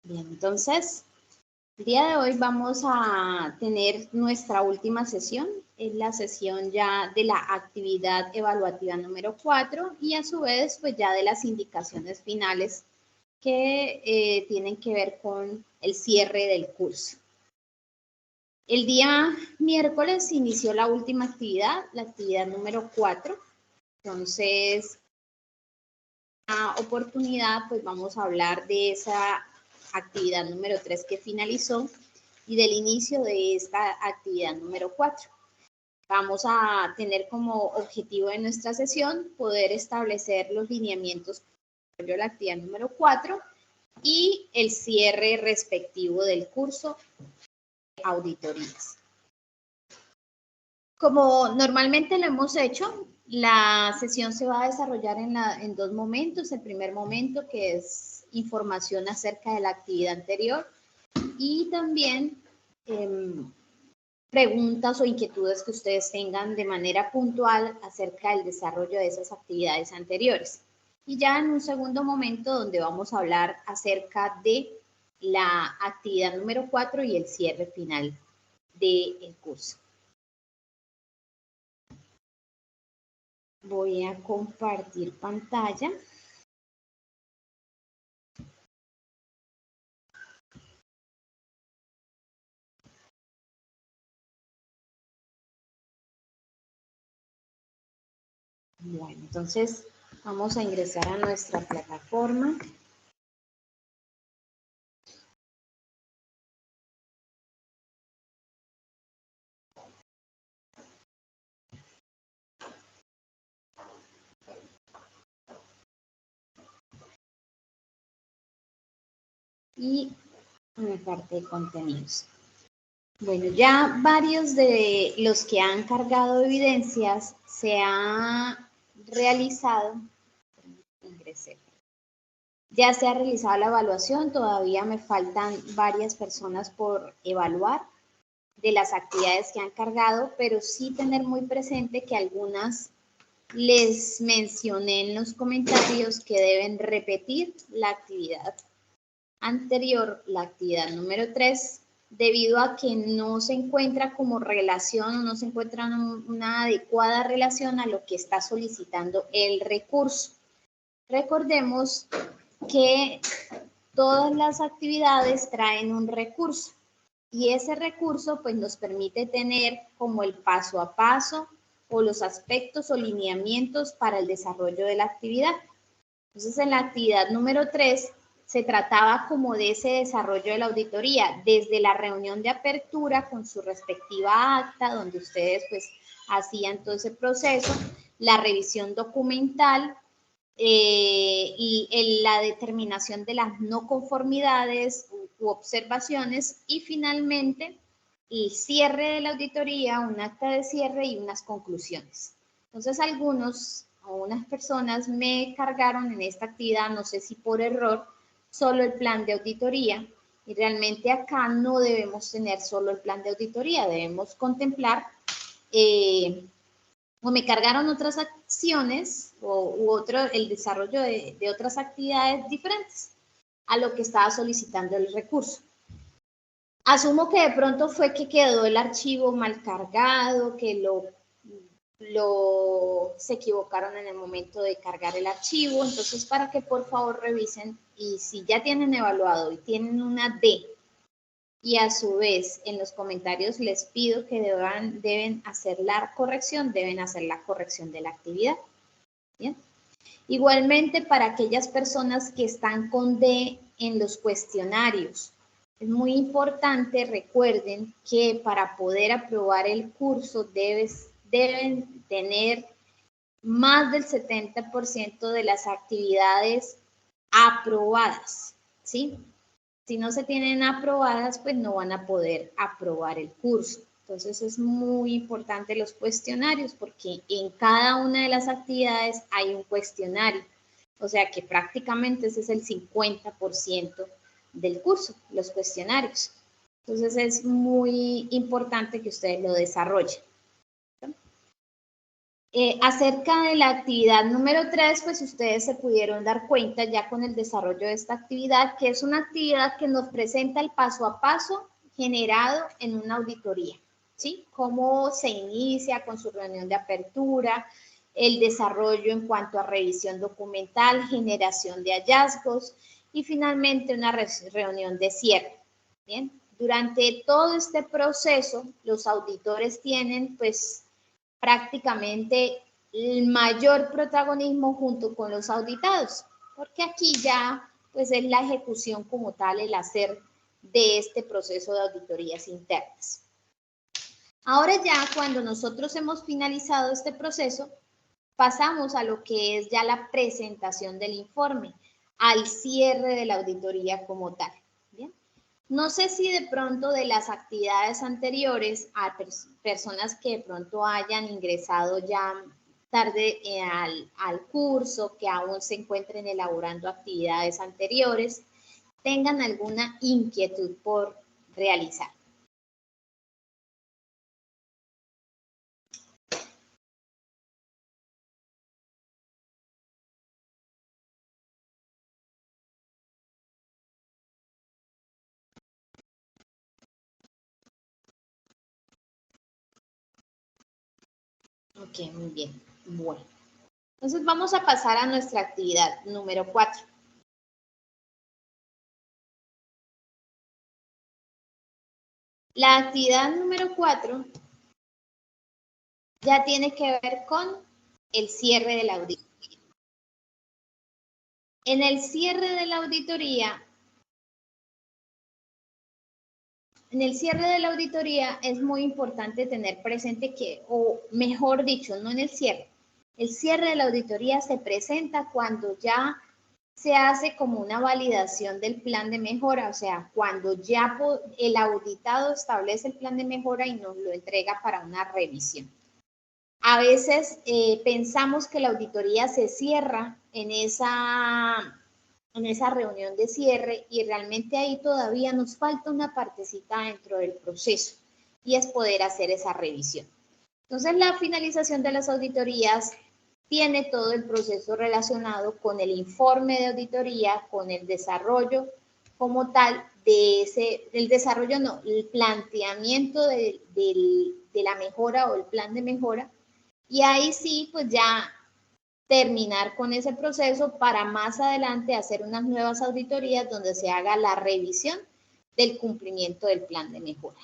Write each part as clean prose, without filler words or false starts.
Bien, entonces, el día de hoy vamos a tener nuestra última sesión, es la sesión ya de la actividad evaluativa número 4 y a su vez pues ya de las indicaciones finales que tienen que ver con el cierre del curso. El día miércoles inició la última actividad, la actividad número 4, entonces una oportunidad pues vamos a hablar de esa actividad número 3 que finalizó y del inicio de esta actividad número 4. Vamos a tener como objetivo de nuestra sesión poder establecer los lineamientos de la actividad número 4 y el cierre respectivo del curso de auditorías. Como normalmente lo hemos hecho, la sesión se va a desarrollar en dos momentos. El primer momento, que es información acerca de la actividad anterior, y también preguntas o inquietudes que ustedes tengan de manera puntual acerca del desarrollo de esas actividades anteriores. Y ya en un segundo momento donde vamos a hablar acerca de la actividad número 4 y el cierre final del curso. Voy a compartir pantalla. Bueno, entonces vamos a ingresar a nuestra plataforma. Y en la parte de contenidos. Bueno, ya varios de los que han cargado evidencias se ha realizado, ya se ha realizado la evaluación, todavía me faltan varias personas por evaluar de las actividades que han cargado, pero sí tener muy presente que algunas les mencioné en los comentarios que deben repetir la actividad anterior, la actividad número 3, debido a que no se encuentra como relación o no se encuentra una adecuada relación a lo que está solicitando el recurso. Recordemos que todas las actividades traen un recurso y ese recurso pues nos permite tener como el paso a paso o los aspectos o lineamientos para el desarrollo de la actividad. Entonces en la actividad número 3 se trataba como de ese desarrollo de la auditoría, desde la reunión de apertura con su respectiva acta, donde ustedes pues hacían todo ese proceso, la revisión documental y la determinación de las no conformidades u observaciones y finalmente el cierre de la auditoría, un acta de cierre y unas conclusiones. Entonces algunos o unas personas me cargaron en esta actividad, no sé si por error, solo el plan de auditoría y realmente acá no debemos tener solo el plan de auditoría, debemos contemplar o me cargaron otras acciones el desarrollo de otras actividades diferentes a lo que estaba solicitando el recurso. Asumo que de pronto fue que quedó el archivo mal cargado, que se equivocaron en el momento de cargar el archivo, entonces para que por favor revisen y si ya tienen evaluado y tienen una D y a su vez en los comentarios les pido que deben hacer la corrección, deben hacer la corrección de la actividad. ¿Bien? Igualmente para aquellas personas que están con D en los cuestionarios, es muy importante, recuerden que para poder aprobar el curso deben tener más del 70% de las actividades aprobadas, ¿sí? Si no se tienen aprobadas, pues no van a poder aprobar el curso. Entonces es muy importante los cuestionarios porque en cada una de las actividades hay un cuestionario. O sea que prácticamente ese es el 50% del curso, los cuestionarios. Entonces es muy importante que ustedes lo desarrollen. Acerca de la actividad número 3, pues ustedes se pudieron dar cuenta ya con el desarrollo de esta actividad, que es una actividad que nos presenta el paso a paso generado en una auditoría, ¿sí? Cómo se inicia con su reunión de apertura, el desarrollo en cuanto a revisión documental, generación de hallazgos y finalmente una reunión de cierre, ¿bien? Durante todo este proceso, los auditores tienen, pues, prácticamente el mayor protagonismo junto con los auditados, porque aquí ya pues es la ejecución como tal, el hacer de este proceso de auditorías internas. Ahora ya cuando nosotros hemos finalizado este proceso, pasamos a lo que es ya la presentación del informe, al cierre de la auditoría como tal. ¿Bien? No sé si de pronto de las actividades anteriores a personas que de pronto hayan ingresado ya tarde al curso, que aún se encuentren elaborando actividades anteriores, tengan alguna inquietud por realizar. Ok, muy bien. Bueno, entonces vamos a pasar a nuestra actividad número 4. La actividad número 4 ya tiene que ver con el cierre de la auditoría. En el cierre de la auditoría, es muy importante tener presente que, o mejor dicho, no en el cierre de la auditoría se presenta cuando ya se hace como una validación del plan de mejora, o sea, cuando ya el auditado establece el plan de mejora y nos lo entrega para una revisión. A veces pensamos que la auditoría se cierra en esa reunión de cierre y realmente ahí todavía nos falta una partecita dentro del proceso y es poder hacer esa revisión. Entonces, la finalización de las auditorías tiene todo el proceso relacionado con el informe de auditoría, con el desarrollo como tal el desarrollo no, el planteamiento de la mejora o el plan de mejora, y ahí sí, pues ya terminar con ese proceso para más adelante hacer unas nuevas auditorías donde se haga la revisión del cumplimiento del plan de mejora.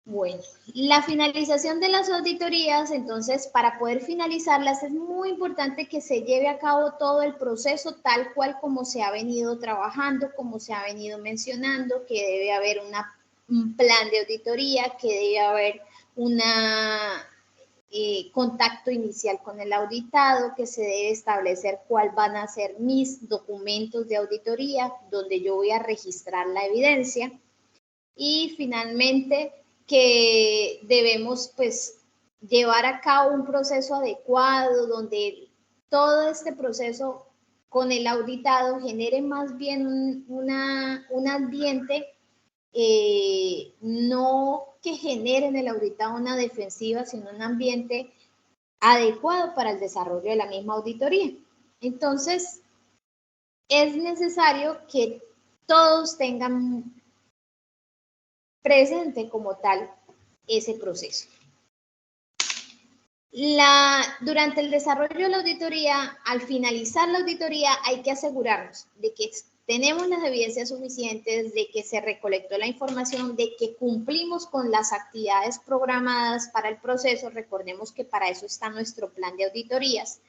Bueno, la finalización de las auditorías, entonces, para poder finalizarlas es muy importante que se lleve a cabo todo el proceso tal cual como se ha venido trabajando, como se ha venido mencionando, que debe haber un plan de auditoría, que debe haber una contacto inicial con el auditado, que se debe establecer cuáles van a ser mis documentos de auditoría, donde yo voy a registrar la evidencia, y finalmente que debemos pues llevar a cabo un proceso adecuado donde todo este proceso con el auditado genere más bien un ambiente no que genere en el auditado una defensiva, sino un ambiente adecuado para el desarrollo de la misma auditoría. Entonces, es necesario que todos tengan presente como tal ese proceso. Durante el desarrollo de la auditoría, al finalizar la auditoría, hay que asegurarnos de que tenemos las evidencias suficientes, de que se recolectó la información, de que cumplimos con las actividades programadas para el proceso. Recordemos que para eso está nuestro plan de auditorías.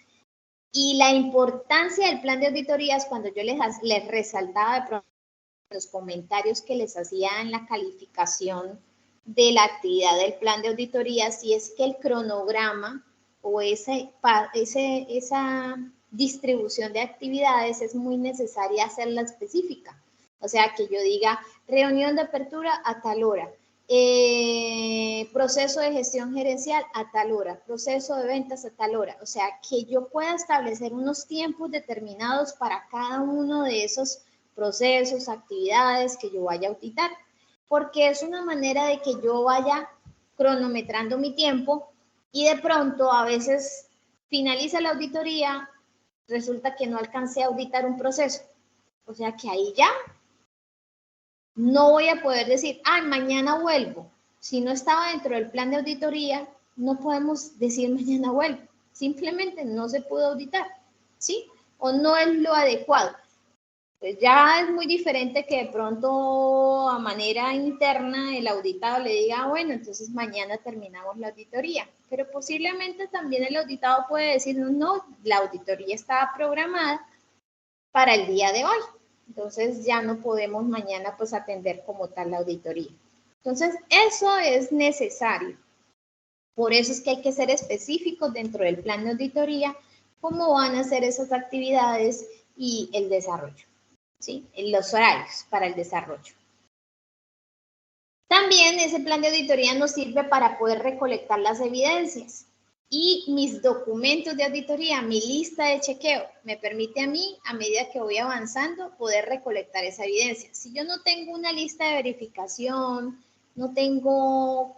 Y la importancia del plan de auditorías, cuando yo les resaltaba de pronto los comentarios que les hacía en la calificación de la actividad del plan de auditoría, si es que el cronograma o esa distribución de actividades es muy necesaria hacerla específica. O sea, que yo diga reunión de apertura a tal hora, proceso de gestión gerencial a tal hora, proceso de ventas a tal hora. O sea, que yo pueda establecer unos tiempos determinados para cada uno de esos procesos, actividades que yo vaya a auditar. porque es una manera de que yo vaya cronometrando mi tiempo y de pronto a veces finaliza la auditoría, resulta que no alcancé a auditar un proceso. O sea que ahí ya no voy a poder decir, mañana vuelvo. Si no estaba dentro del plan de auditoría, no podemos decir mañana vuelvo. Simplemente no se pudo auditar, ¿sí? O no es lo adecuado. Pues ya es muy diferente que de pronto a manera interna el auditado le diga, bueno, entonces mañana terminamos la auditoría. Pero posiblemente también el auditado puede decir, no, la auditoría estaba programada para el día de hoy. Entonces ya no podemos mañana pues atender como tal la auditoría. Entonces eso es necesario. Por eso es que hay que ser específicos dentro del plan de auditoría, cómo van a ser esas actividades y el desarrollo, ¿sí? Los horarios para el desarrollo. También ese plan de auditoría nos sirve para poder recolectar las evidencias y mis documentos de auditoría, mi lista de chequeo, me permite a mí, a medida que voy avanzando, poder recolectar esa evidencia. Si yo no tengo una lista de verificación, no tengo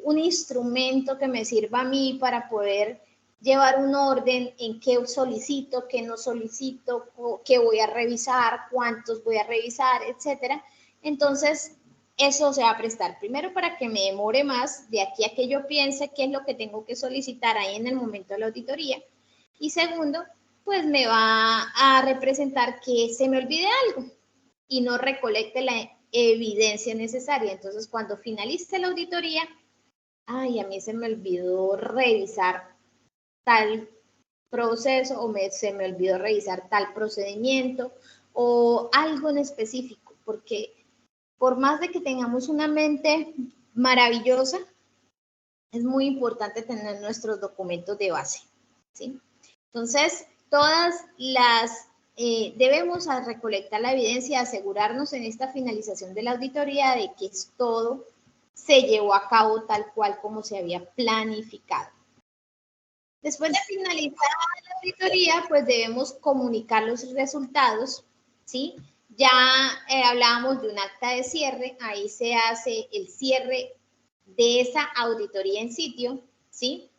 un instrumento que me sirva a mí para poder llevar un orden en qué solicito, qué no solicito, qué voy a revisar, cuántos voy a revisar, etcétera. Entonces, eso se va a prestar primero para que me demore más de aquí a que yo piense qué es lo que tengo que solicitar ahí en el momento de la auditoría. Y segundo, pues me va a representar que se me olvide algo y no recolecte la evidencia necesaria. Entonces, cuando finalice la auditoría, a mí se me olvidó revisar tal proceso o se me olvidó revisar tal procedimiento o algo en específico, porque por más de que tengamos una mente maravillosa, es muy importante tener nuestros documentos de base, ¿sí? Entonces, todas las, debemos recolectar la evidencia, asegurarnos en esta finalización de la auditoría de que todo se llevó a cabo tal cual como se había planificado. Después de finalizar la auditoría, pues debemos comunicar los resultados, ¿sí? Ya hablábamos de un acta de cierre, ahí se hace el cierre de esa auditoría en sitio, ¿sí?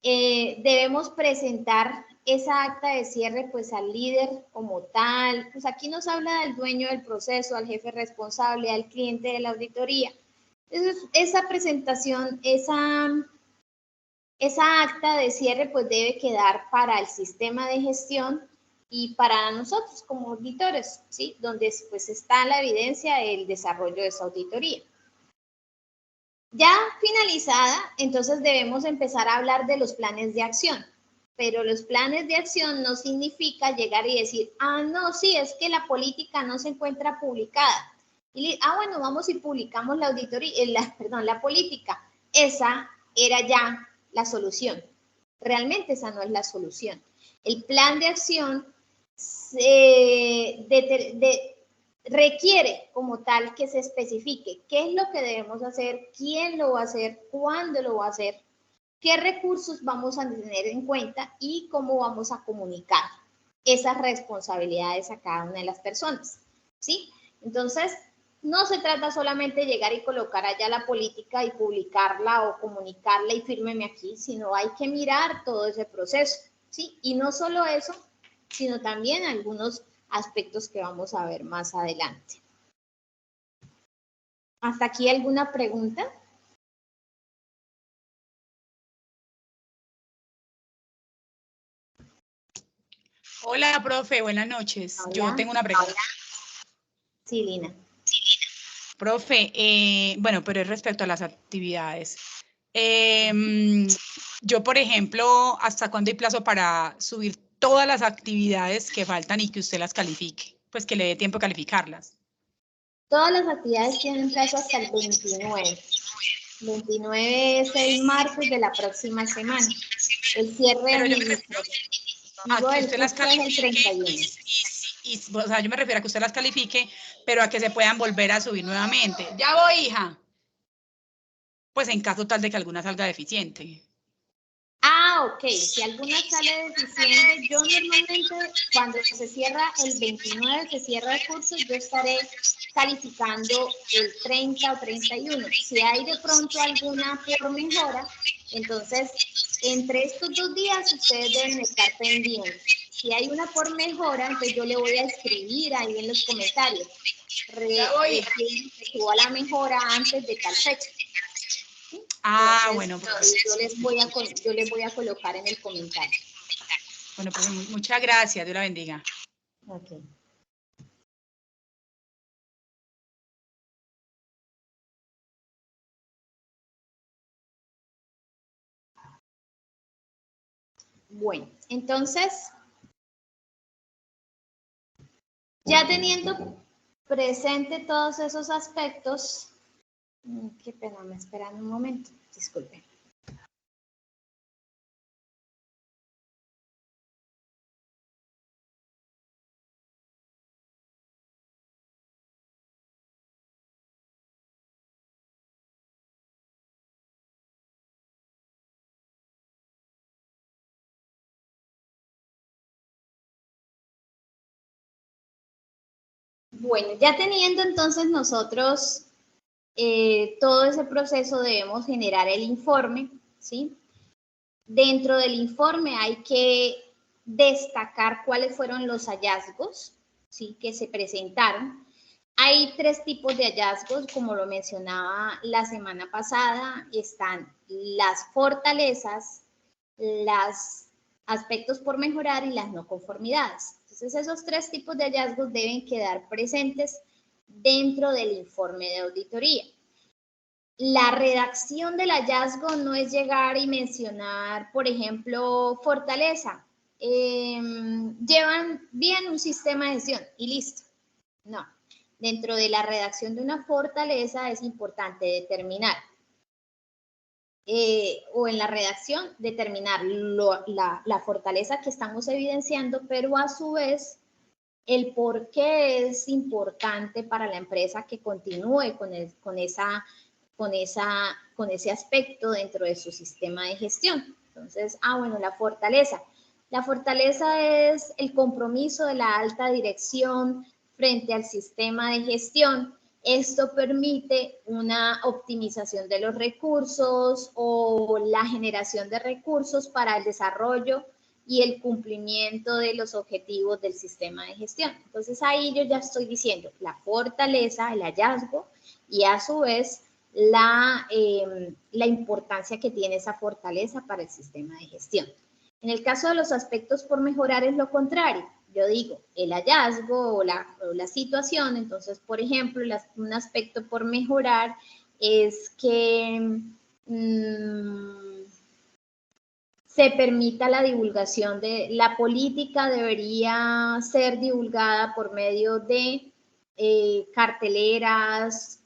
Debemos presentar esa acta de cierre pues al líder como tal, pues aquí nos habla del dueño del proceso, al jefe responsable, al cliente de la auditoría. Entonces, esa presentación, esa acta de cierre pues debe quedar para el sistema de gestión y para nosotros como auditores, ¿sí? Donde pues está la evidencia del desarrollo de esa auditoría. Ya finalizada, entonces debemos empezar a hablar de los planes de acción. Pero los planes de acción no significa llegar y decir, no, sí, es que la política no se encuentra publicada. Y, bueno, vamos y publicamos la auditoría, la política. Esa era ya la solución. Realmente esa no es la solución. El plan de acción requiere como tal que se especifique qué es lo que debemos hacer, quién lo va a hacer, cuándo lo va a hacer, qué recursos vamos a tener en cuenta y cómo vamos a comunicar esas responsabilidades a cada una de las personas, ¿sí? Entonces, no se trata solamente de llegar y colocar allá la política y publicarla o comunicarla y fírmeme aquí, sino hay que mirar todo ese proceso, ¿sí? Y no solo eso, sino también algunos aspectos que vamos a ver más adelante. ¿Hasta aquí alguna pregunta? Hola, profe, buenas noches. Hola. Yo tengo una pregunta. Sí, Lina. Profe, bueno, pero es respecto a las actividades. Yo, por ejemplo, ¿hasta cuándo hay plazo para subir todas las actividades que faltan y que usted las califique? Pues que le dé tiempo a calificarlas. Todas las actividades tienen plazo hasta el 29. 29 es el martes de la próxima semana. El cierre administrativo usted las califique es el 31. O sea, yo me refiero a que usted las califique, pero a que se puedan volver a subir nuevamente. Ya voy, hija. Pues en caso tal de que alguna salga deficiente. ok, si alguna sale deficiente, yo normalmente cuando se cierra el 29, se cierra el curso, yo estaré calificando el 30 o 31. Si hay de pronto alguna por mejora, entonces entre estos 2 días ustedes deben estar pendientes. Si hay una por mejora, entonces yo le voy a escribir ahí en los comentarios. Recibo la mejora antes de tal fecha. ¿Sí? Ah, entonces, bueno, pues. yo les voy a colocar en el comentario. Bueno, pues muchas gracias. Dios la bendiga. Ok. Bueno, entonces, ya teniendo presente todos esos aspectos, qué pena, me esperan un momento, disculpen. Bueno, ya teniendo entonces nosotros todo ese proceso, debemos generar el informe, ¿sí? Dentro del informe hay que destacar cuáles fueron los hallazgos, ¿sí? Que se presentaron. Hay 3 tipos de hallazgos, como lo mencionaba la semana pasada, están las fortalezas, los aspectos por mejorar y las no conformidades. Entonces, esos 3 tipos de hallazgos deben quedar presentes dentro del informe de auditoría. La redacción del hallazgo no es llegar y mencionar, por ejemplo, fortaleza. Llevan bien un sistema de gestión y listo. No. Dentro de la redacción de una fortaleza es importante determinar, o en la redacción, determinar la fortaleza que estamos evidenciando, pero a su vez el por qué es importante para la empresa que continúe con ese aspecto dentro de su sistema de gestión. Entonces, bueno, la fortaleza. La fortaleza es el compromiso de la alta dirección frente al sistema de gestión. Esto permite una optimización de los recursos o la generación de recursos para el desarrollo y el cumplimiento de los objetivos del sistema de gestión. Entonces ahí yo ya estoy diciendo la fortaleza, el hallazgo y a su vez la importancia que tiene esa fortaleza para el sistema de gestión. En el caso de los aspectos por mejorar es lo contrario. Yo digo el hallazgo o la situación, entonces, por ejemplo, un aspecto por mejorar es que se permita la divulgación de la política, debería ser divulgada por medio de carteleras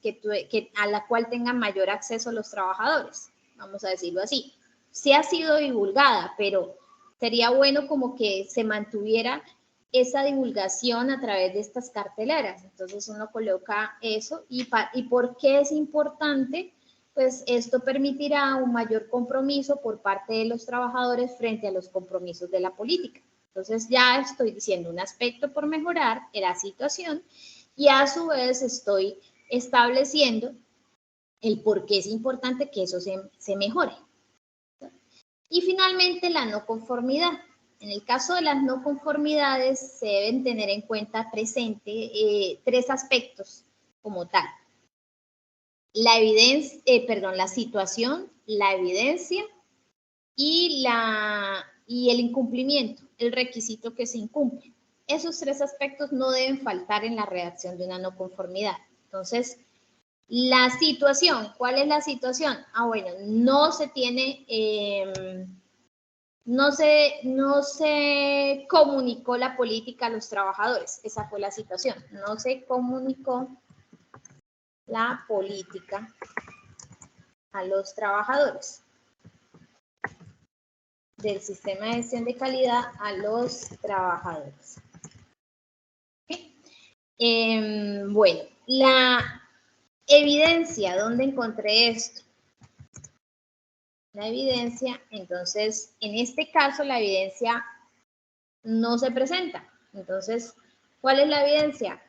a la cual tengan mayor acceso los trabajadores, vamos a decirlo así. Sí ha sido divulgada, pero sería bueno como que se mantuviera esa divulgación a través de estas carteleras. Entonces uno coloca eso y ¿por qué es importante? Pues esto permitirá un mayor compromiso por parte de los trabajadores frente a los compromisos de la política. Entonces ya estoy diciendo un aspecto por mejorar en la situación y a su vez estoy estableciendo el por qué es importante que eso se mejore. Y finalmente la no conformidad. En el caso de las no conformidades se deben tener en cuenta presente 3 aspectos como tal. La evidencia, la situación, la evidencia y el incumplimiento, el requisito que se incumple. Esos 3 aspectos no deben faltar en la redacción de una no conformidad. Entonces, la situación, ¿cuál es la situación? Bueno, no se tiene, no se comunicó la política a los trabajadores. Esa fue la situación. No se comunicó la política a los trabajadores del sistema de gestión de calidad a los trabajadores. Bueno, la evidencia, ¿dónde encontré esto? la evidencia, entonces en este caso la evidencia no se presenta. Entonces, ¿cuál es la evidencia?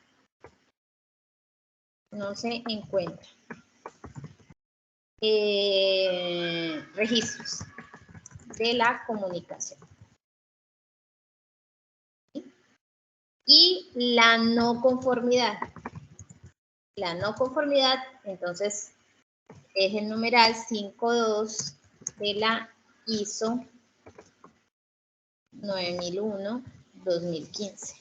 No se encuentra. Registros de la comunicación. Y la no conformidad. La no conformidad, entonces, es el numeral 5.2 de la ISO 9001-2015.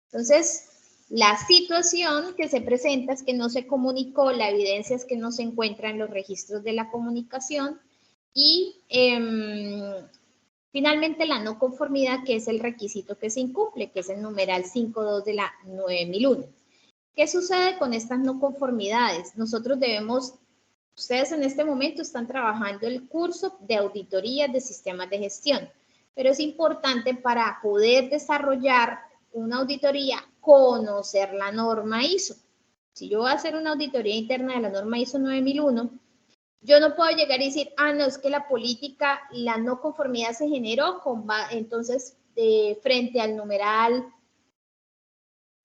Entonces, la situación que se presenta es que no se comunicó, la evidencia es que no se encuentra en los registros de la comunicación y finalmente la no conformidad, que es el requisito que se incumple, que es el numeral 5.2 de la 9001. ¿Qué sucede con estas no conformidades? Nosotros debemos, ustedes en este momento están trabajando el curso de auditorías de sistemas de gestión, pero es importante para poder desarrollar una auditoría, conocer la norma ISO. Si yo voy a hacer una auditoría interna de la norma ISO 9001, yo no puedo llegar y decir, no, es que la política, la no conformidad se generó entonces frente al numeral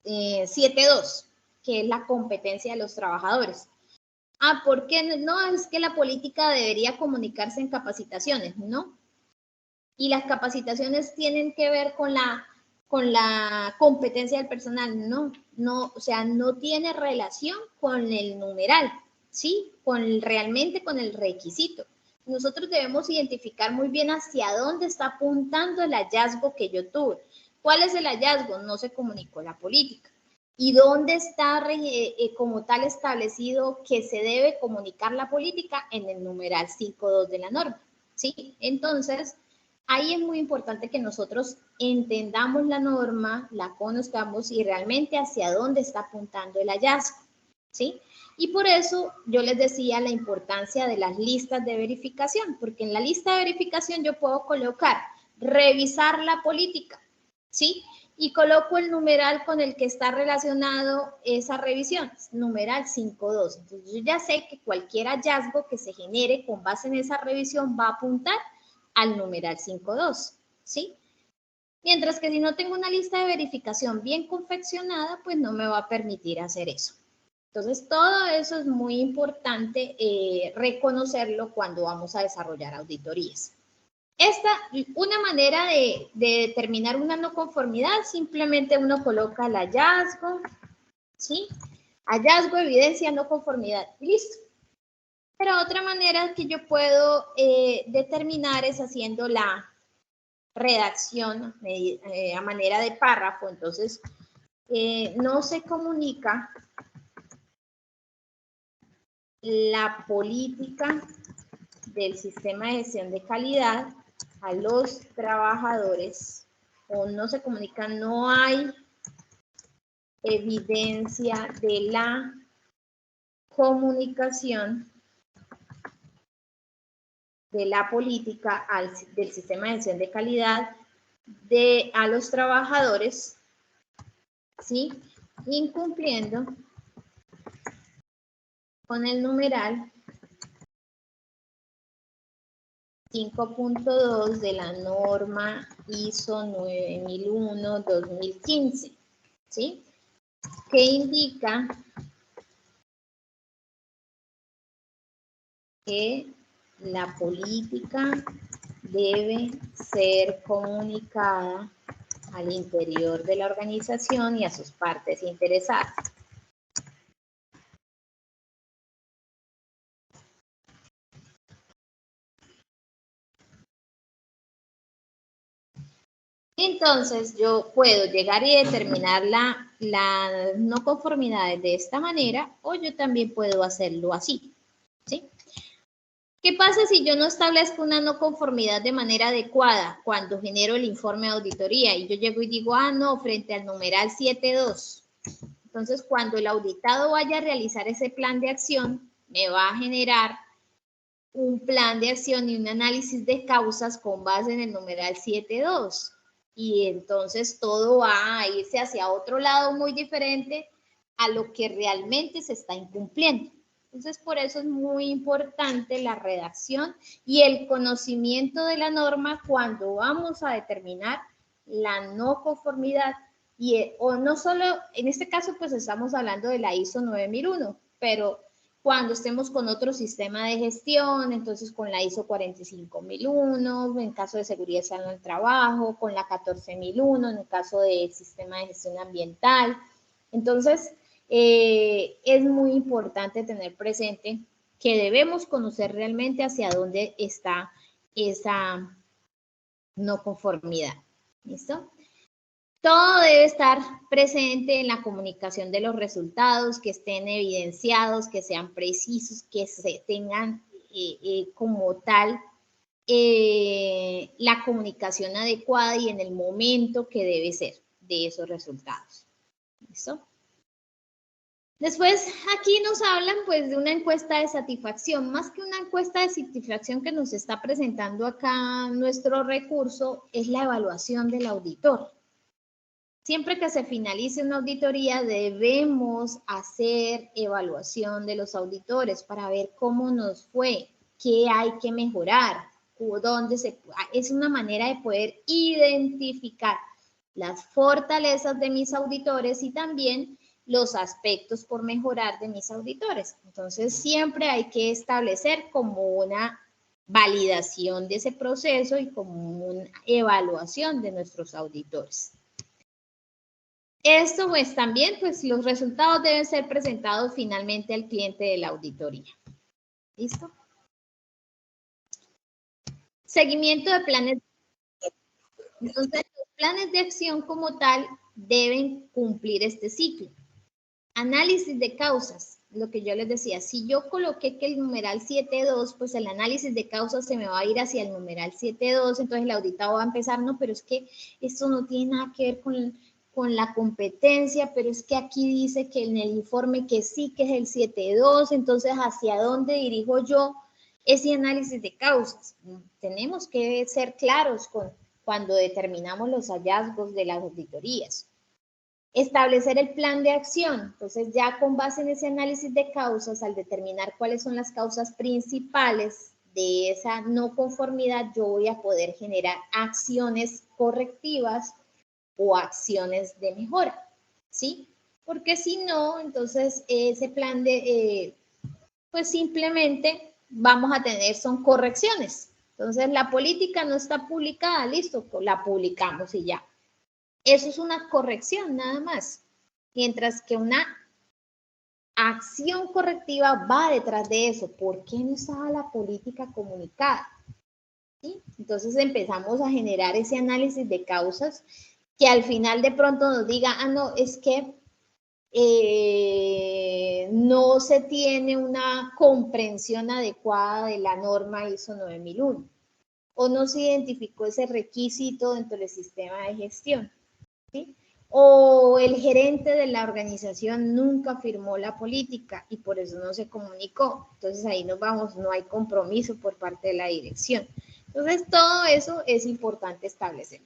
7.2, que es la competencia de los trabajadores. ¿Por qué no? Es que la política debería comunicarse en capacitaciones, ¿no? Y las capacitaciones tienen que ver con la competencia del personal, no, o sea, no tiene relación con el numeral, ¿sí? Realmente con el requisito. Nosotros debemos identificar muy bien hacia dónde está apuntando el hallazgo que yo tuve. ¿Cuál es el hallazgo? No se comunicó la política. ¿Y dónde está como tal establecido que se debe comunicar la política? En el numeral 5.2 de la norma, ¿sí? Entonces, ahí es muy importante que nosotros entendamos la norma, la conozcamos y realmente hacia dónde está apuntando el hallazgo, ¿sí? Y por eso yo les decía la importancia de las listas de verificación, porque en la lista de verificación yo puedo colocar revisar la política, ¿sí? Y coloco el numeral con el que está relacionado esa revisión, numeral 5.2. Entonces yo ya sé que cualquier hallazgo que se genere con base en esa revisión va a apuntar al numeral 5.2, ¿sí? Mientras que si no tengo una lista de verificación bien confeccionada, pues no me va a permitir hacer eso. Entonces, todo eso es muy importante reconocerlo cuando vamos a desarrollar auditorías. Una manera de determinar una no conformidad, simplemente uno coloca el hallazgo, ¿sí? Hallazgo, evidencia, no conformidad, listo. Pero otra manera que yo puedo determinar es haciendo la redacción a manera de párrafo. Entonces, no se comunica la política del sistema de gestión de calidad a los trabajadores, o no se comunica, no hay evidencia de la comunicación de la política del sistema de gestión de calidad a los trabajadores, ¿sí? Incumpliendo con el numeral 5.2 de la norma ISO 9001-2015, ¿sí? Que indica que la política debe ser comunicada al interior de la organización y a sus partes interesadas. Entonces, yo puedo llegar y determinar la no conformidad de esta manera, o yo también puedo hacerlo así, ¿sí? ¿Qué pasa si yo no establezco una no conformidad de manera adecuada cuando genero el informe de auditoría y yo llego y digo, no, frente al numeral 7.2? Entonces, cuando el auditado vaya a realizar ese plan de acción, me va a generar un plan de acción y un análisis de causas con base en el numeral 7.2. Y entonces todo va a irse hacia otro lado muy diferente a lo que realmente se está incumpliendo. Entonces, por eso es muy importante la redacción y el conocimiento de la norma cuando vamos a determinar la no conformidad. O no solo, en este caso, pues estamos hablando de la ISO 9001, pero cuando estemos con otro sistema de gestión, entonces con la ISO 45001, en caso de seguridad en el trabajo, con la 14001, en el caso del sistema de gestión ambiental. Entonces, es muy importante tener presente que debemos conocer realmente hacia dónde está esa no conformidad. ¿Listo? Todo debe estar presente en la comunicación de los resultados, que estén evidenciados, que sean precisos, que se tengan como tal la comunicación adecuada y en el momento que debe ser de esos resultados. ¿Listo? Después aquí nos hablan pues de una encuesta de satisfacción, más que una encuesta de satisfacción que nos está presentando acá nuestro recurso, es la evaluación del auditor. Siempre que se finalice una auditoría debemos hacer evaluación de los auditores para ver cómo nos fue, qué hay que mejorar, es una manera de poder identificar las fortalezas de mis auditores y también los aspectos por mejorar de mis auditores. Entonces, siempre hay que establecer como una validación de ese proceso y como una evaluación de nuestros auditores. Esto pues también, pues los resultados deben ser presentados finalmente al cliente de la auditoría. ¿Listo? Seguimiento de planes. Entonces, los planes de acción como tal deben cumplir este ciclo. Análisis de causas, lo que yo les decía, si yo coloqué que el numeral 7.2, pues el análisis de causas se me va a ir hacia el numeral 7.2, entonces el auditado va a empezar, no, pero es que esto no tiene nada que ver con la competencia, pero es que aquí dice que en el informe que sí, que es el 7.2, entonces ¿hacia dónde dirijo yo ese análisis de causas? Tenemos que ser claros cuando determinamos los hallazgos de las auditorías. Establecer el plan de acción. Entonces, ya con base en ese análisis de causas, al determinar cuáles son las causas principales de esa no conformidad, yo voy a poder generar acciones correctivas o acciones de mejora, ¿sí? Porque si no, entonces ese plan pues simplemente vamos a tener, son correcciones. Entonces, la política no está publicada, listo, la publicamos y ya. Eso es una corrección nada más. Mientras que una acción correctiva va detrás de eso. ¿Por qué no estaba la política comunicada? ¿Sí? Entonces empezamos a generar ese análisis de causas que al final de pronto nos diga, ah, no, es que no se tiene una comprensión adecuada de la norma ISO 9001 o no se identificó ese requisito dentro del sistema de gestión, ¿sí? O el gerente de la organización nunca firmó la política y por eso no se comunicó. Entonces ahí nos vamos, no hay compromiso por parte de la dirección. Entonces todo eso es importante establecer.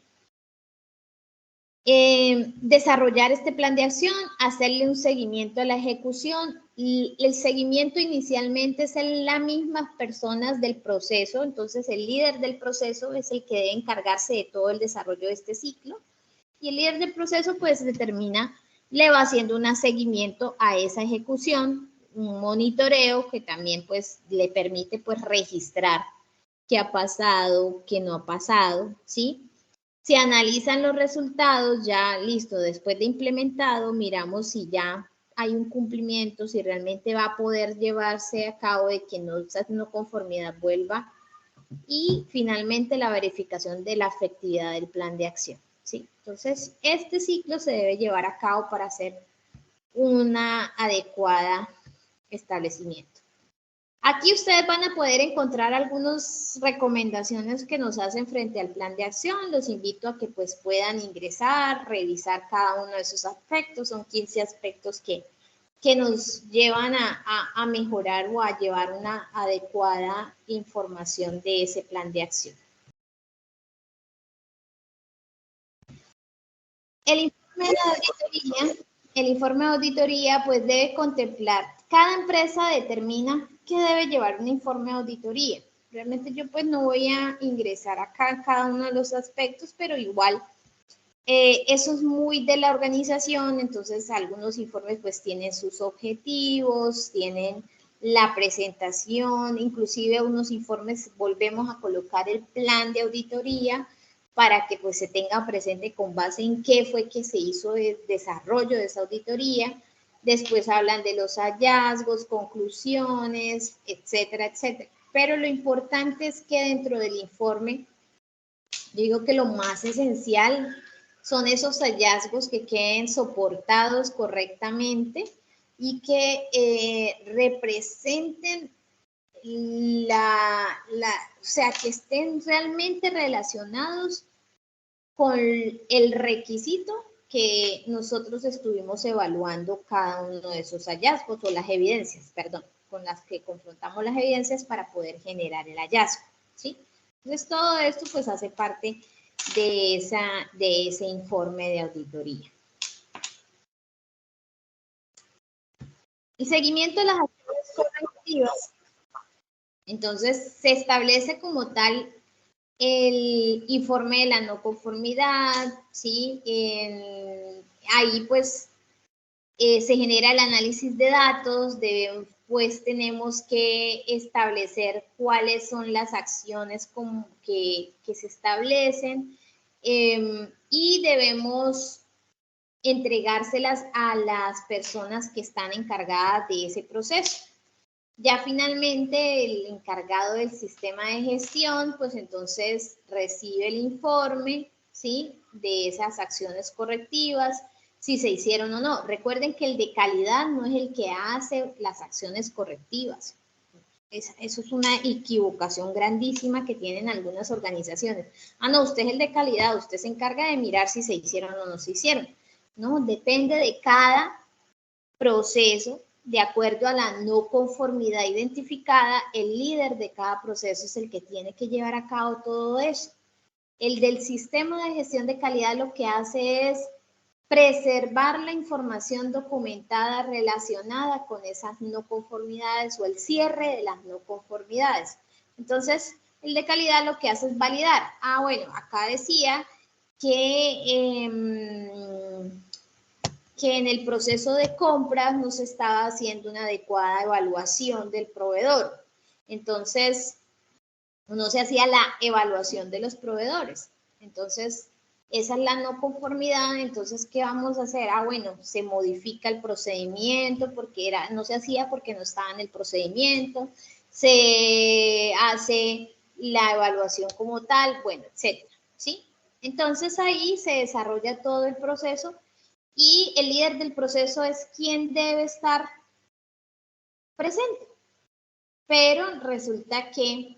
Desarrollar este plan de acción, hacerle un seguimiento a la ejecución. Y el seguimiento inicialmente es en las mismas personas del proceso, entonces el líder del proceso es el que debe encargarse de todo el desarrollo de este ciclo y el líder del proceso pues determina, le va haciendo un seguimiento a esa ejecución, un monitoreo que también pues le permite pues registrar qué ha pasado, qué no ha pasado, ¿sí? Se analizan los resultados, ya listo, después de implementado, miramos si ya hay un cumplimiento, si realmente va a poder llevarse a cabo de que esa no conformidad vuelva y finalmente la verificación de la efectividad del plan de acción, ¿sí? Entonces, este ciclo se debe llevar a cabo para hacer una adecuada establecimiento. Aquí ustedes van a poder encontrar algunas recomendaciones que nos hacen frente al plan de acción. Los invito a que pues puedan ingresar, revisar cada uno de esos aspectos. Son 15 aspectos que nos llevan a mejorar o a llevar una adecuada información de ese plan de acción. El informe de auditoría pues debe contemplar cada empresa determina que debe llevar un informe de auditoría. Realmente yo pues no voy a ingresar acá en cada uno de los aspectos, pero igual eso es muy de la organización, entonces algunos informes pues tienen sus objetivos, tienen la presentación, inclusive unos informes volvemos a colocar el plan de auditoría para que pues se tenga presente con base en qué fue que se hizo el desarrollo de esa auditoría. Después hablan de los hallazgos, conclusiones, etcétera, etcétera. Pero lo importante es que dentro del informe, yo digo que lo más esencial son esos hallazgos que queden soportados correctamente y que representen o sea, que estén realmente relacionados con el requisito que nosotros estuvimos evaluando cada uno de esos hallazgos o las evidencias, perdón, con las que confrontamos las evidencias para poder generar el hallazgo, ¿sí? Entonces, todo esto pues hace parte de ese informe de auditoría. El seguimiento de las acciones correctivas. Entonces, se establece como tal el informe de la no conformidad, ¿sí? Ahí pues se genera el análisis de datos, pues tenemos que establecer cuáles son las acciones que se establecen y debemos entregárselas a las personas que están encargadas de ese proceso. Ya finalmente el encargado del sistema de gestión, pues entonces recibe el informe, ¿sí? De esas acciones correctivas, si se hicieron o no. Recuerden que el de calidad no es el que hace las acciones correctivas. Eso es una equivocación grandísima que tienen algunas organizaciones. Ah, no, usted es el de calidad, usted se encarga de mirar si se hicieron o no se hicieron. No, depende de cada proceso. De acuerdo a la no conformidad identificada, el líder de cada proceso es el que tiene que llevar a cabo todo eso. El del sistema de gestión de calidad lo que hace es preservar la información documentada relacionada con esas no conformidades o el cierre de las no conformidades. Entonces, el de calidad lo que hace es validar. Ah, bueno, acá decía que en el proceso de compras no se estaba haciendo una adecuada evaluación del proveedor. Entonces, no se hacía la evaluación de los proveedores. Entonces, esa es la no conformidad. Entonces, ¿qué vamos a hacer? Ah, bueno, se modifica el procedimiento porque no se hacía porque no estaba en el procedimiento. Se hace la evaluación como tal, bueno, etcétera, ¿sí? Entonces, ahí se desarrolla todo el proceso y el líder del proceso es quien debe estar presente. Pero resulta que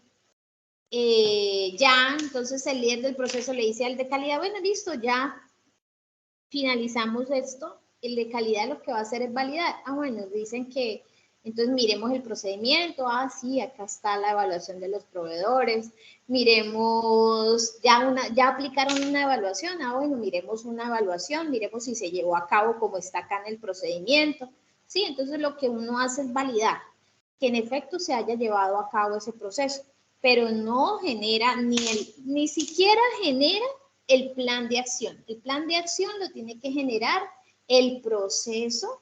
ya, entonces el líder del proceso le dice al de calidad, bueno, listo, ya finalizamos esto. El de calidad lo que va a hacer es validar. Ah, bueno, dicen que, entonces miremos el procedimiento. Ah, sí, acá está la evaluación de los proveedores. Miremos, ya aplicaron una evaluación. Ah, bueno, miremos una evaluación, miremos si se llevó a cabo como está acá en el procedimiento. Sí, entonces lo que uno hace es validar que en efecto se haya llevado a cabo ese proceso, pero no genera ni siquiera genera el plan de acción. El plan de acción lo tiene que generar el proceso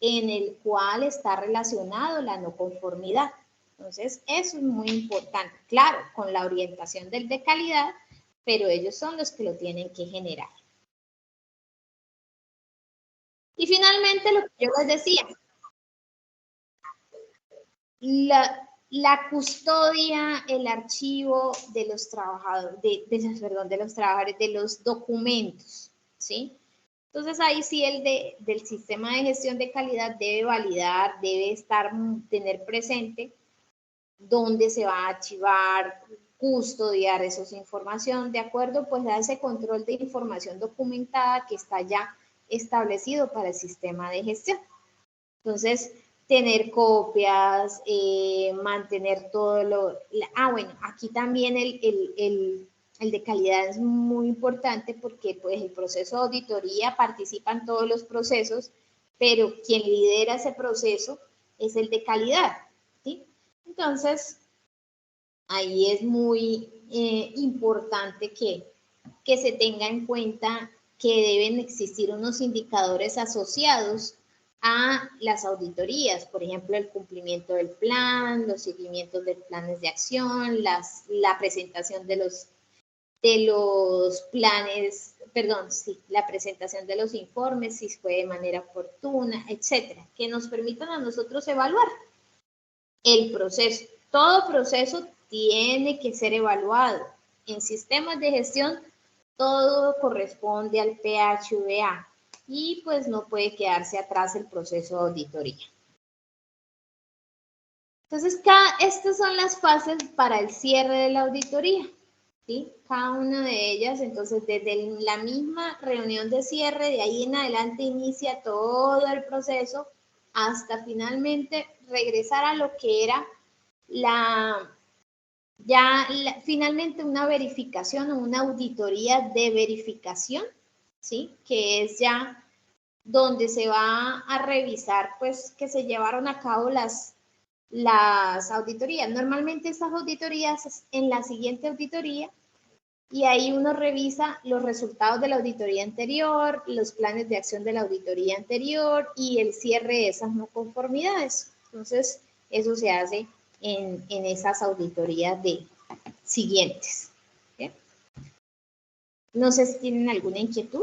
en el cual está relacionado la no conformidad. Entonces, eso es muy importante. Claro, con la orientación del de calidad, pero ellos son los que lo tienen que generar. Y finalmente, lo que yo les decía, la custodia, el archivo de los trabajadores, de los documentos, ¿sí? Entonces ahí sí del sistema de gestión de calidad debe validar, debe tener presente dónde se va a archivar, custodiar esa información, de acuerdo pues a ese control de información documentada que está ya establecido para el sistema de gestión. Entonces, tener copias, mantener todo bueno, aquí también el de calidad es muy importante porque pues el proceso de auditoría participa en todos los procesos, pero quien lidera ese proceso es el de calidad, ¿sí? Entonces, ahí es muy importante que se tenga en cuenta que deben existir unos indicadores asociados a las auditorías, por ejemplo, el cumplimiento del plan, los seguimientos de planes de acción, la presentación de los planes, perdón, sí, la presentación de los informes, si fue de manera oportuna, etcétera, que nos permitan a nosotros evaluar el proceso. Todo proceso tiene que ser evaluado. En sistemas de gestión, todo corresponde al PHVA y pues no puede quedarse atrás el proceso de auditoría. Entonces, estas son las fases para el cierre de la auditoría, ¿sí? Cada una de ellas, entonces, desde la misma reunión de cierre, de ahí en adelante inicia todo el proceso hasta finalmente regresar a lo que era finalmente una verificación o una auditoría de verificación, ¿sí? Que es ya donde se va a revisar, pues, que se llevaron a cabo las auditorías. Normalmente estas auditorías es en la siguiente auditoría y ahí uno revisa los resultados de la auditoría anterior, los planes de acción de la auditoría anterior y el cierre de esas no conformidades. Entonces, eso se hace en esas auditorías siguientes. ¿Bien? No sé si tienen alguna inquietud.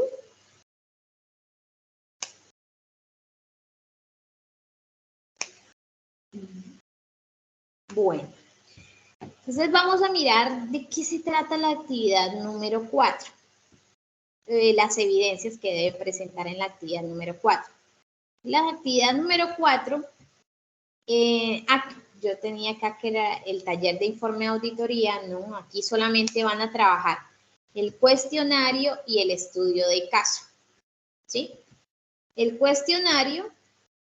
Bueno, entonces vamos a mirar de qué se trata la actividad número 4. Las evidencias que debe presentar en la actividad número 4. La actividad número 4, yo tenía acá que era el taller de informe de auditoría, no, aquí solamente van a trabajar el cuestionario y el estudio de caso, ¿sí? El cuestionario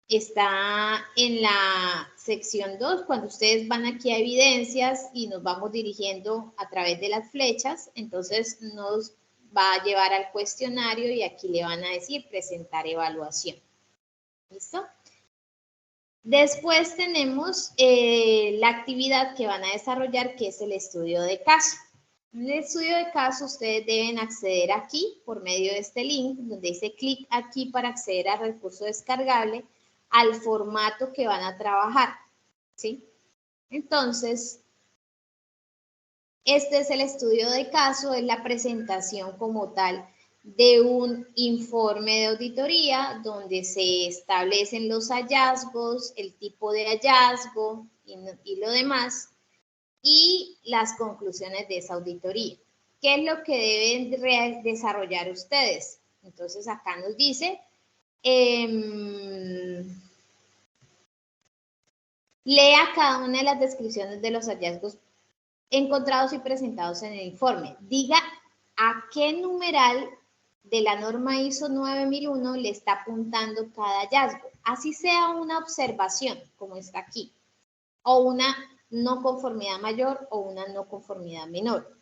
está en la sección 2, cuando ustedes van aquí a evidencias y nos vamos dirigiendo a través de las flechas, entonces nos va a llevar al cuestionario y aquí le van a decir presentar evaluación. ¿Listo? Después tenemos la actividad que van a desarrollar, que es el estudio de caso. En el estudio de caso, ustedes deben acceder aquí por medio de este link, donde dice clic aquí para acceder al recurso descargable, al formato que van a trabajar, ¿sí? Entonces, este es el estudio de caso, es la presentación como tal de un informe de auditoría donde se establecen los hallazgos, el tipo de hallazgo y lo demás, y las conclusiones de esa auditoría. ¿Qué es lo que deben desarrollar ustedes? Entonces acá nos dice, lea cada una de las descripciones de los hallazgos encontrados y presentados en el informe. Diga a qué numeral de la norma ISO 9001 le está apuntando cada hallazgo. Así sea una observación, como está aquí, o una no conformidad mayor o una no conformidad menor.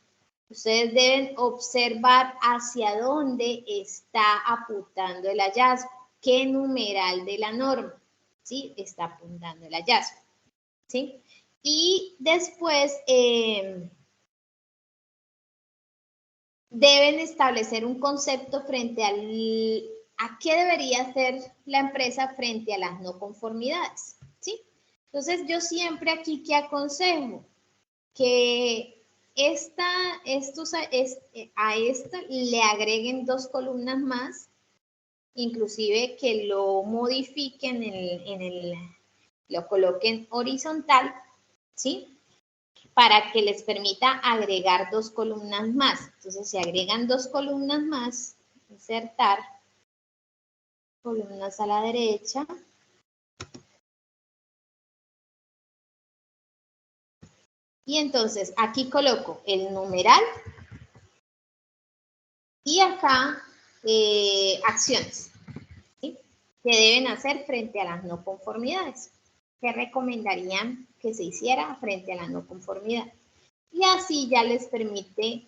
Ustedes deben observar hacia dónde está apuntando el hallazgo, qué numeral de la norma, ¿sí? Está apuntando el hallazgo, ¿sí? Y después deben establecer un concepto frente a qué debería hacer la empresa frente a las no conformidades, ¿sí? Entonces, yo siempre aquí que aconsejo que a esta le agreguen 2 columnas más, inclusive que lo modifiquen, lo coloquen horizontal, ¿sí? Para que les permita agregar 2 columnas más. Entonces, se agregan 2 columnas más, insertar, columnas a la derecha. Y entonces, aquí coloco el numeral y acá acciones, ¿sí? Que deben hacer frente a las no conformidades. ¿Qué recomendarían que se hiciera frente a la no conformidad? Y así ya les permite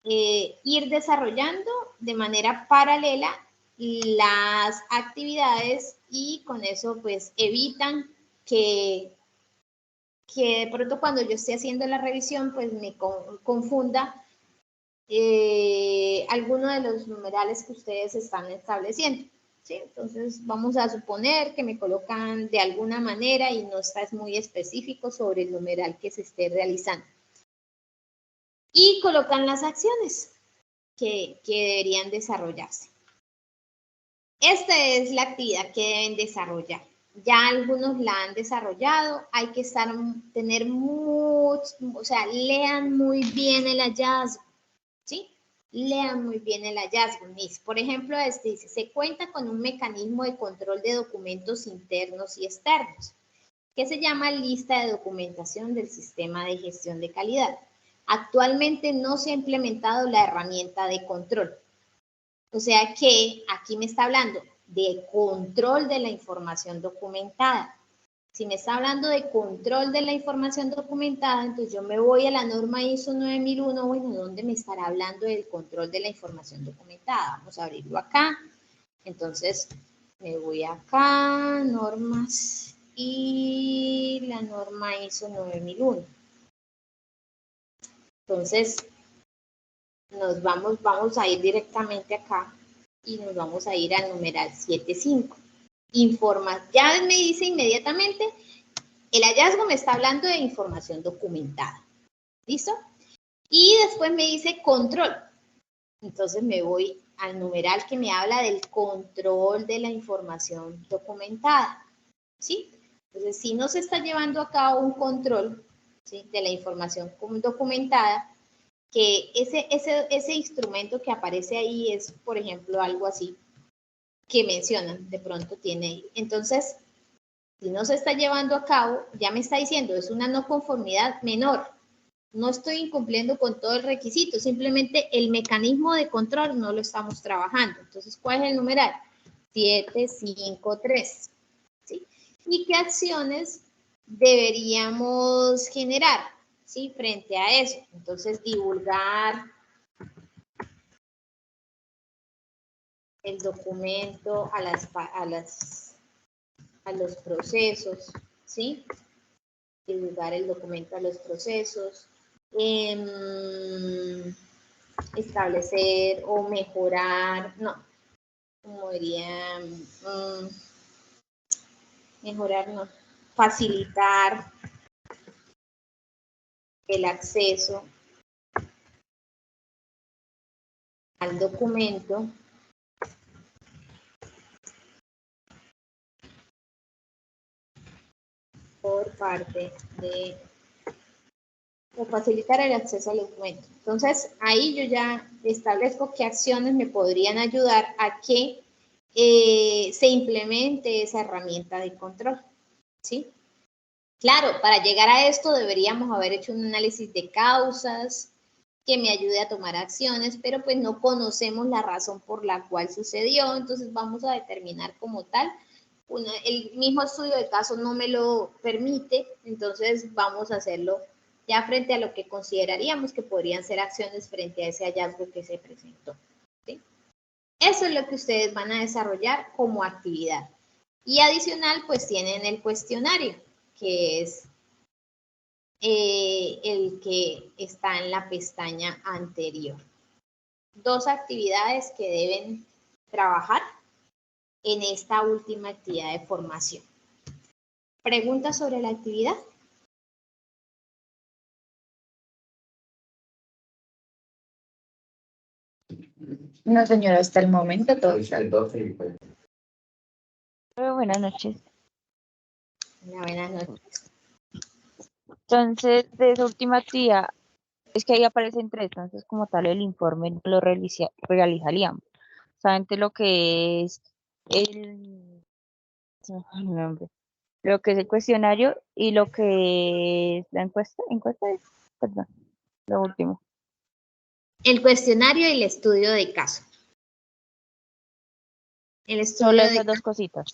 ir desarrollando de manera paralela las actividades y con eso pues evitan que de pronto cuando yo esté haciendo la revisión, pues me confunda alguno de los numerales que ustedes están estableciendo, ¿sí? Entonces vamos a suponer que me colocan de alguna manera y no está muy específico sobre el numeral que se esté realizando. Y colocan las acciones que deberían desarrollarse. Esta es la actividad que deben desarrollar. Ya algunos la han desarrollado, hay que tener mucho, o sea, lean muy bien el hallazgo, ¿sí? Lean muy bien el hallazgo. Por ejemplo, este dice, se cuenta con un mecanismo de control de documentos internos y externos, que se llama lista de documentación del sistema de gestión de calidad. Actualmente no se ha implementado la herramienta de control. O sea que aquí me está hablando de control de la información documentada. Si me está hablando de control de la información documentada, entonces yo me voy a la norma ISO 9001, bueno, ¿dónde me estará hablando del control de la información documentada? Vamos a abrirlo acá. Entonces, me voy acá, normas y la norma ISO 9001. Entonces, vamos a ir directamente acá y nos vamos a ir al numeral 7.5. Ya me dice inmediatamente, el hallazgo me está hablando de información documentada. ¿Listo? Y después me dice control. Entonces me voy al numeral que me habla del control de la información documentada. ¿Sí? Entonces, si no se está llevando a cabo un control, ¿sí?, de la información documentada, que ese instrumento que aparece ahí es, por ejemplo, algo así que mencionan, de pronto tiene ahí. Entonces, si no se está llevando a cabo, ya me está diciendo, es una no conformidad menor. No estoy incumpliendo con todo el requisito, simplemente el mecanismo de control no lo estamos trabajando. Entonces, ¿cuál es el numeral? 753. ¿Sí? ¿Y qué acciones deberíamos generar, ¿sí?, frente a eso? Entonces, divulgar el documento a los procesos, ¿sí? Divulgar el documento a los procesos, establecer o mejorar, no, como diría, mejorar, no, facilitar el acceso al documento por parte de, o facilitar el acceso al documento. Entonces, ahí yo ya establezco qué acciones me podrían ayudar a que se implemente esa herramienta de control, ¿sí? Claro, para llegar a esto deberíamos haber hecho un análisis de causas que me ayude a tomar acciones, pero pues no conocemos la razón por la cual sucedió, entonces vamos a determinar como tal. El mismo estudio de caso no me lo permite, entonces vamos a hacerlo ya frente a lo que consideraríamos que podrían ser acciones frente a ese hallazgo que se presentó, ¿sí? Eso es lo que ustedes van a desarrollar como actividad. Y adicional, pues tienen el cuestionario, que es el que está en la pestaña anterior. Dos actividades que deben trabajar en esta última actividad de formación. ¿Preguntas sobre la actividad? No, señora, hasta el momento todo está. Buenas noches. Buenas noches. Entonces, de esa última actividad, es que ahí aparecen tres, entonces como tal el informe lo realizaríamos. Solamente lo que es se me fue el nombre, lo que es el cuestionario y lo que es la perdón, lo último. El cuestionario y el estudio de caso. El estudio Solo de esas dos caso. cositas.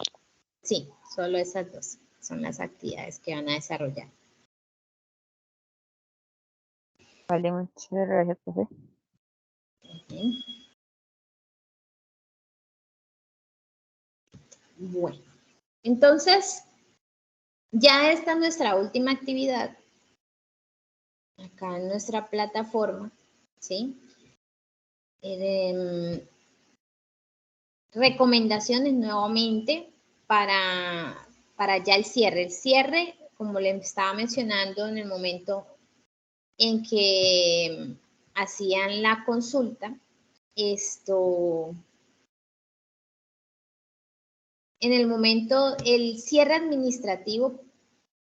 Sí, solo esas dos son las actividades que van a desarrollar. Vale, muchas gracias, profe. Bueno, entonces, Ya esta es nuestra última actividad, acá en nuestra plataforma, ¿sí? Recomendaciones nuevamente para ya el cierre. El cierre, como les estaba mencionando en el momento en que hacían la consulta, en el momento, el cierre administrativo,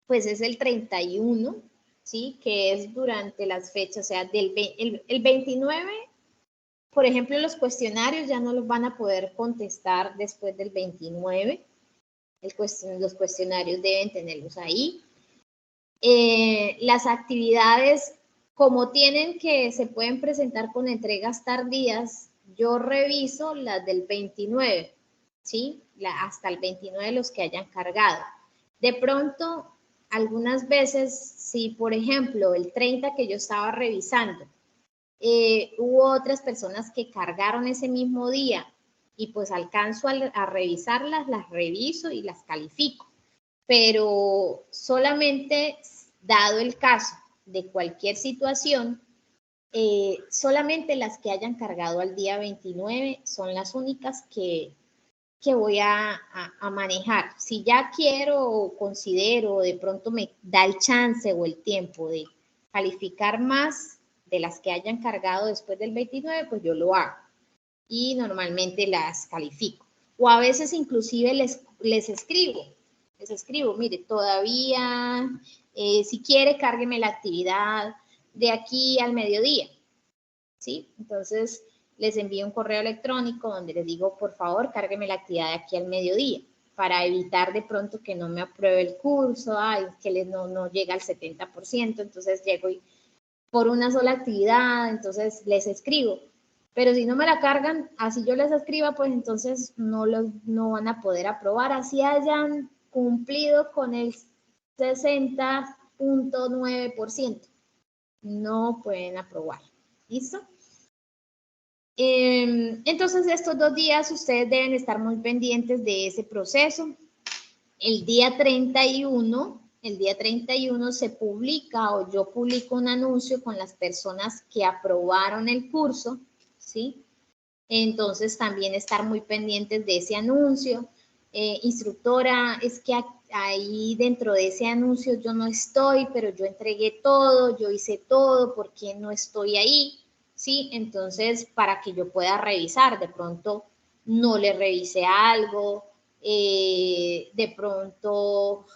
pues es el 31, ¿sí? Que es durante las fechas, o sea, el 29, por ejemplo, los cuestionarios ya no los van a poder contestar después del 29. Los cuestionarios deben tenerlos ahí. Las actividades, como se pueden presentar con entregas tardías, yo reviso las del 29, ¿sí? Hasta el 29 los que hayan cargado. De pronto, algunas veces, si por ejemplo el 30 que yo estaba revisando, hubo otras personas que cargaron ese mismo día y pues alcanzo a revisarlas, las reviso y las califico. Pero solamente dado el caso de cualquier situación, solamente las que hayan cargado al día 29 son las únicas que voy a manejar. Si ya quiero o considero o de pronto me da el chance o el tiempo de calificar más de las que hayan cargado después del 29, pues yo lo hago y normalmente las califico. O a veces inclusive les escribo, mire, todavía, si quiere, cárgueme la actividad de aquí al mediodía, ¿sí? Entonces, les envío un correo electrónico donde les digo, por favor, cárgueme la actividad de aquí al mediodía, para evitar de pronto que no me apruebe el curso, que no llega al 70%, entonces llego y por una sola actividad, entonces les escribo. Pero si no me la cargan, así yo les escriba, pues entonces no van a poder aprobar, así hayan cumplido con el 60.9%. No pueden aprobar. ¿Listo? Entonces, estos 2 días ustedes deben estar muy pendientes de ese proceso. El día 31 se publica o yo publico un anuncio con las personas que aprobaron el curso, ¿sí? Entonces, también estar muy pendientes de ese anuncio. Instructora, es que ahí dentro de ese anuncio yo no estoy, pero yo entregué todo, yo hice todo, ¿por qué no estoy ahí? ¿Sí? Entonces, para que yo pueda revisar, de pronto no le revisé algo, de pronto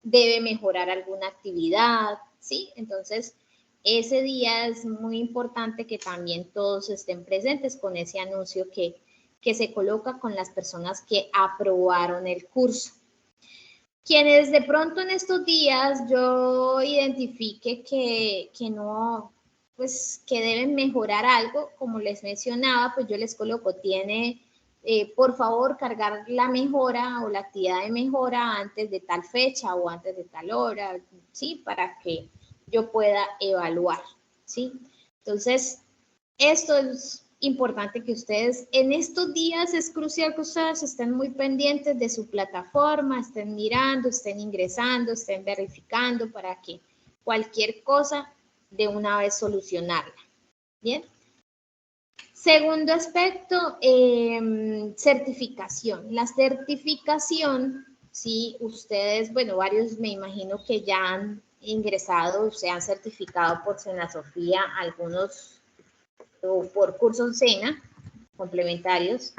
debe mejorar alguna actividad, ¿sí? Entonces, ese día es muy importante que también todos estén presentes con ese anuncio que se coloca con las personas que aprobaron el curso. Quienes de pronto en estos días yo identifique que no, pues que deben mejorar algo, como les mencionaba, pues yo les coloco, por favor, cargar la mejora o la actividad de mejora antes de tal fecha o antes de tal hora, ¿sí? Para que yo pueda evaluar, ¿sí? Entonces, esto es importante que ustedes, en estos días es crucial que ustedes estén muy pendientes de su plataforma, estén mirando, estén ingresando, estén verificando para que cualquier cosa de una vez solucionarla. Bien. Segundo aspecto, certificación. La certificación, sí, ustedes, bueno, varios me imagino que ya han ingresado, se han certificado por Senasofía, algunos o por cursos SENA complementarios,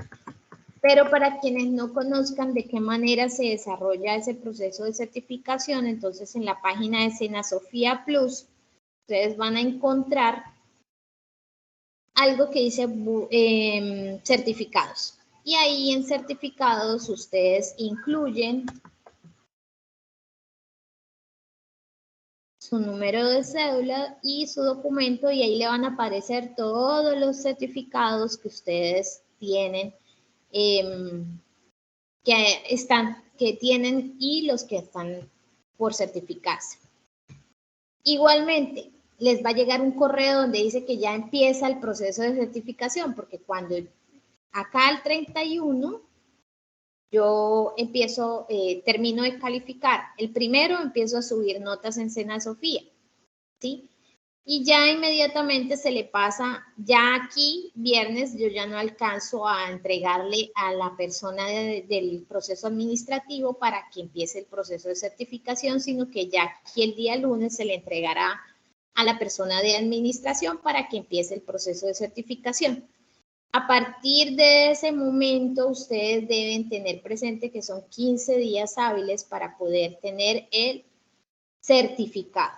pero para quienes no conozcan de qué manera se desarrolla ese proceso de certificación, entonces en la página de Senasofía Plus, ustedes van a encontrar algo que dice certificados. Y ahí en certificados ustedes incluyen su número de cédula y su documento y ahí le van a aparecer todos los certificados que ustedes tienen, que tienen y los que están por certificarse. Igualmente, les va a llegar un correo donde dice que ya empieza el proceso de certificación, porque cuando acá al 31, yo empiezo, termino de calificar. El primero empiezo a subir notas en Sena Sofía, ¿sí? Y ya inmediatamente se le pasa, ya aquí, viernes, yo ya no alcanzo a entregarle a la persona del proceso administrativo para que empiece el proceso de certificación, sino que ya aquí el día lunes se le entregará a la persona de administración para que empiece el proceso de certificación. A partir de ese momento, ustedes deben tener presente que son 15 días hábiles para poder tener el certificado.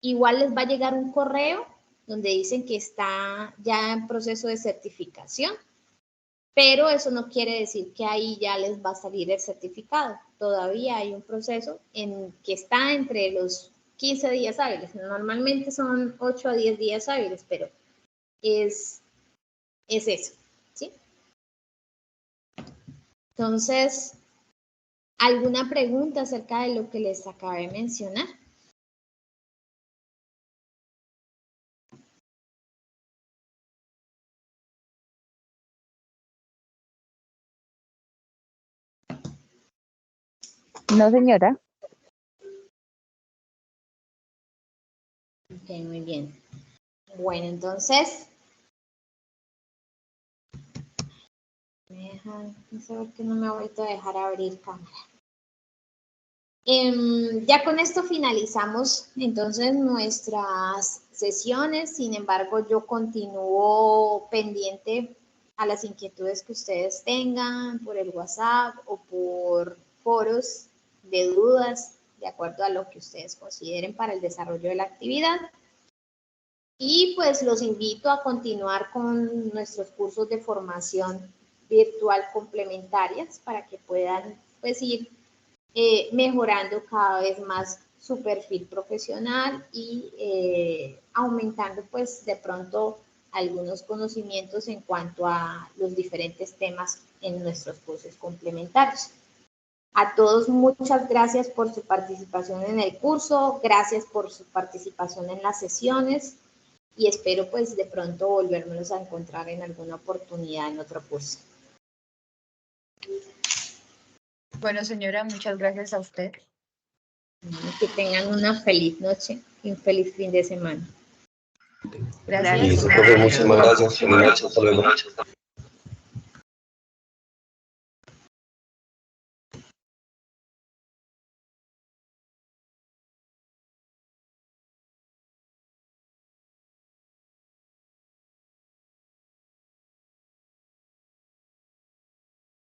Igual les va a llegar un correo donde dicen que está ya en proceso de certificación, pero eso no quiere decir que ahí ya les va a salir el certificado. Todavía hay un proceso en que está entre los 15 días hábiles. Normalmente son 8 a 10 días hábiles, pero es eso, ¿sí? Entonces, ¿alguna pregunta acerca de lo que les acabé de mencionar? No, señora. Ok, muy bien. Bueno, entonces, saber que no me ha vuelto a dejar abrir cámara. Ya con esto finalizamos entonces nuestras sesiones. Sin embargo, yo continúo pendiente a las inquietudes que ustedes tengan por el WhatsApp o por foros de dudas, de acuerdo a lo que ustedes consideren para el desarrollo de la actividad. Y pues los invito a continuar con nuestros cursos de formación virtual complementarias para que puedan pues ir mejorando cada vez más su perfil profesional y aumentando pues de pronto algunos conocimientos en cuanto a los diferentes temas en nuestros cursos complementarios. A todos muchas gracias por su participación en el curso, gracias por su participación en las sesiones y espero pues de pronto volvérmelos a encontrar en alguna oportunidad en otro curso. Bueno, señora, muchas gracias a usted. Que tengan una feliz noche y un feliz fin de semana. Gracias. Listo, profe, muchísimas gracias. Buenas noches, hasta luego.